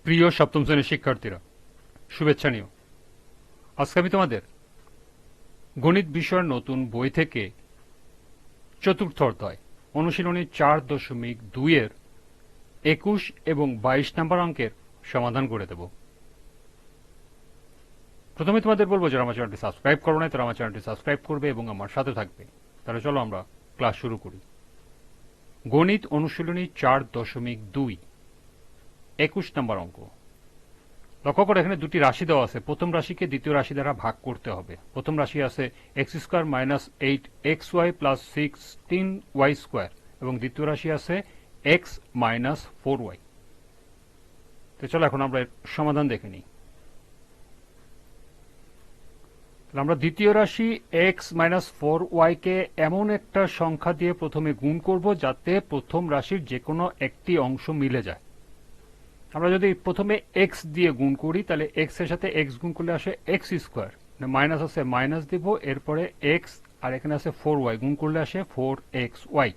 প্রিয় সপ্তম শ্রেণীর শিক্ষার্থীরা, শুভেচ্ছা নিও। আজকে আমি তোমাদের গণিত বিষয়ের নতুন বই থেকে চতুর্থ অধ্যায় অনুশীলনী 4.2 এর 21 এবং 22 নম্বর অঙ্কের সমাধান করে দেব। প্রথমে তোমাদের বলবো, যারা আমার চ্যানেলটি সাবস্ক্রাইব করো না তারা আমার চ্যানেলটি সাবস্ক্রাইব করবে এবং আমার সাথে থাকবে। তাহলে চলো আমরা ক্লাস শুরু করি। গণিত অনুশীলনী 4.2 21 নম্বর অঙ্ক। লক্ষ্য করে এখানে দুটি রাশি দেওয়া আছে। প্রথম রাশিকে দ্বিতীয় রাশি দ্বারা ভাগ করতে হবে। প্রথম রাশি আছে x square minus 8xy plus 16y square এবং দ্বিতীয় রাশি আছে এক্স মাইনাস 4y। তো চলো এখন আমরা এর সমাধান দেখে নিই। আমরা দ্বিতীয় রাশি এক্স মাইনাস 4y কে এমন একটা সংখ্যা দিয়ে প্রথমে গুণ করব যাতে প্রথম রাশির যে কোনো একটি অংশ মিলে যায়। আমরা যদি প্রথমে এক্স দিয়ে গুণ করি তাহলে এক্স এর সাথে এক্স গুণ করলে আসে এক্স স্কোয়ার, মাইনাস আছে মাইনাস দিব, এরপরে এক্স আর এখানে আছে 4y, গুণ করলে আসে 4xy।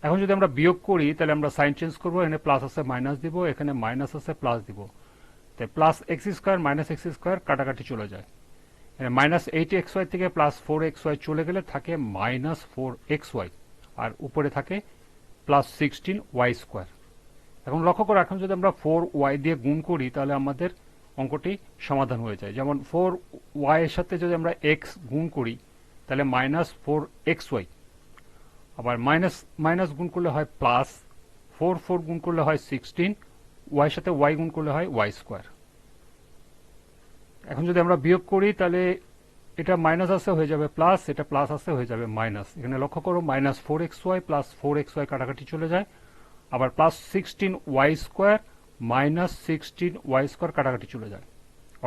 এখন যদি আমরা বিয়োগ করি তাহলে আমরা সাইন চেঞ্জ করবো, এখানে প্লাস আছে মাইনাস দিব, এখানে মাইনাস আছে প্লাস দিব, তাই plus x square minus x square কাটাকাটি চলে যায়। মাইনাস 8xy থেকে প্লাস 4xy চলে গেলে থাকে মাইনাস 4xy আর উপরে থাকে প্লাস 16y স্কোয়ার। এখন লক্ষ্য করো, এখন যদি আমরা 4y দিয়ে গুণ করি তাহলে আমাদের অঙ্কটি সমাধান হয়ে যায়। যেমন 4y এর সাথে যদি আমরা x গুণ করি তাহলে মাইনাস 4xy, আবার মাইনাস মাইনাস গুণ করলে হয় প্লাস 4 গুণ করলে হয় 16, y সাথে y গুণ করলে হয় y স্কোয়ার। এখন যদি আমরা বিয়োগ করি তাহলে এটা মাইনাস আছে হয়ে যাবে প্লাস, এটা প্লাস আছে হয়ে যাবে মাইনাস। এখানে লক্ষ্য করো মাইনাস 4xy প্লাস 4xy কাটাকাটি চলে যায়, আবার plus 16y square minus 16y square কাটাকাটি চলে যায়,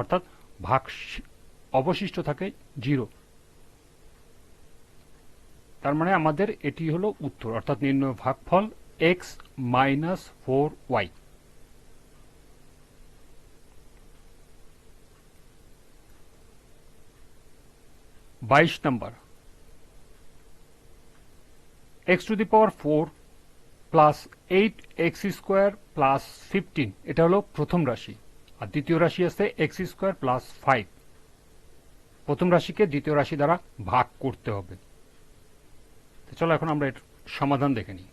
অর্থাৎ ভাগ অবশিষ্ট থাকে 0। তার মানে আমাদের এটি হলো উত্তর, অর্থাৎ নির্ণয় ভাগফল x মাইনাস 4y। বাইশ নম্বর, x two the power 4 plus 8x square plus 15, এটা হলো প্রথম রাশি। আর দ্বিতীয় রাশি আছে x স্কোয়ার প্লাস 5। প্রথম রাশিকে দ্বিতীয় রাশি দ্বারা ভাগ করতে হবে। চলো এখন আমরা এর সমাধান দেখে নিই।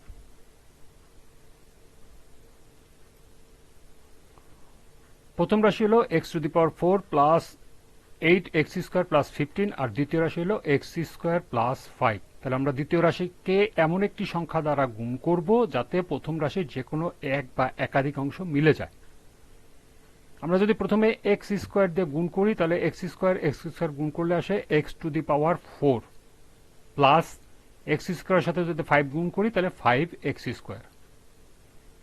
প্রথম রাশি হলো x two the power 4 plus 8x square plus 15 আর দ্বিতীয় রাশি হলো x স্কোয়ার প্লাস 5। তাহলে আমরা দ্বিতীয় রাশিকে এমন একটি সংখ্যা দ্বারা গুণ করব যাতে প্রথম রাশির যে কোনো এক বা একাধিক অংশ মিলে যায়। আমরা যদি প্রথমে x স্কোয়ার দিয়ে গুণ করি তাহলে x স্কোয়ার গুণ করলে আসে x two the power 4 plus x স্কোয়ারের সাথে যদি 5 গুণ করি তাহলে 5x স্কোয়ার।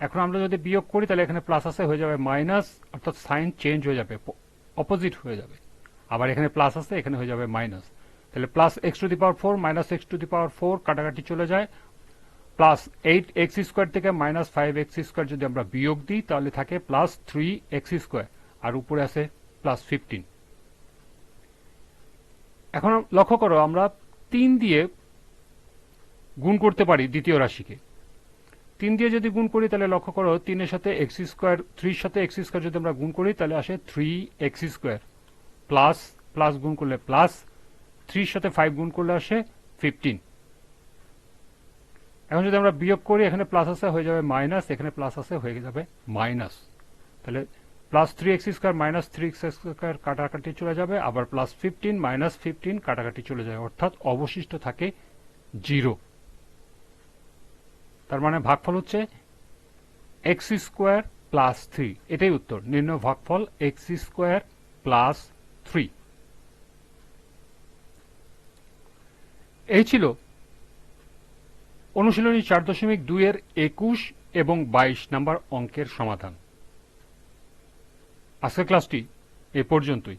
এখন আমরা যদি বিয়োগ করি তাহলে এখানে প্লাস আছে হয়ে যাবে মাইনাস, অর্থাৎ সাইন চেঞ্জ হয়ে যাবে, অপোজিট হয়ে যাবে। আবার এখানে প্লাস আছে, এখানে হয়ে যাবে মাইনাস। তাহলে plus X to the power 4 minus X to the power 4 কাটাকাটি চলে যায়, প্লাস 8x স্কোয়ার থেকে মাইনাস 5x স্কোয়ার যদি আমরা বিয়োগ দিই তাহলে থাকে প্লাস 3x স্কোয়ার আর উপরে আছে প্লাস 15। এখন লক্ষ্য করো, আমরা 3 দিয়ে গুণ করতে পারি দ্বিতীয় রাশিকে। 3 দিয়ে যদি গুণ করি তাহলে লক্ষ্য করো 3 এর সাথে x স্কোয়ার, 3 এর সাথে x স্কোয়ার যদি আমরা গুণ করি তাহলে আসে 3x স্কোয়ার প্লাস প্লাস গুণ করলে প্লাস 3 এর সাথে 5 গুণ করলে আসে 15। এখন যদি আমরা বিয়োগ করি, এখানে প্লাস আছে হয়ে যাবে মাইনাস, এখানে প্লাস আছে হয়ে যাবে মাইনাস। তাহলে plus 3x square minus 3x square কাটাকাটি চলে যাবে, আবার প্লাস 15 মাইনাস 15 কাটাকাটি চলে যায়, অর্থাৎ অবশিষ্ট থাকে 0। তার মানে ভাগফল হচ্ছে x স্কোয়ার প্লাস 3। এটাই উত্তর, নির্ণয় ভাগফল x স্কোয়ার প্লাস 3। এই ছিল অনুশীলনী 4.2 এর 21 এবং 22 নম্বর অঙ্কের সমাধান। আজকের ক্লাসটি এ পর্যন্তই।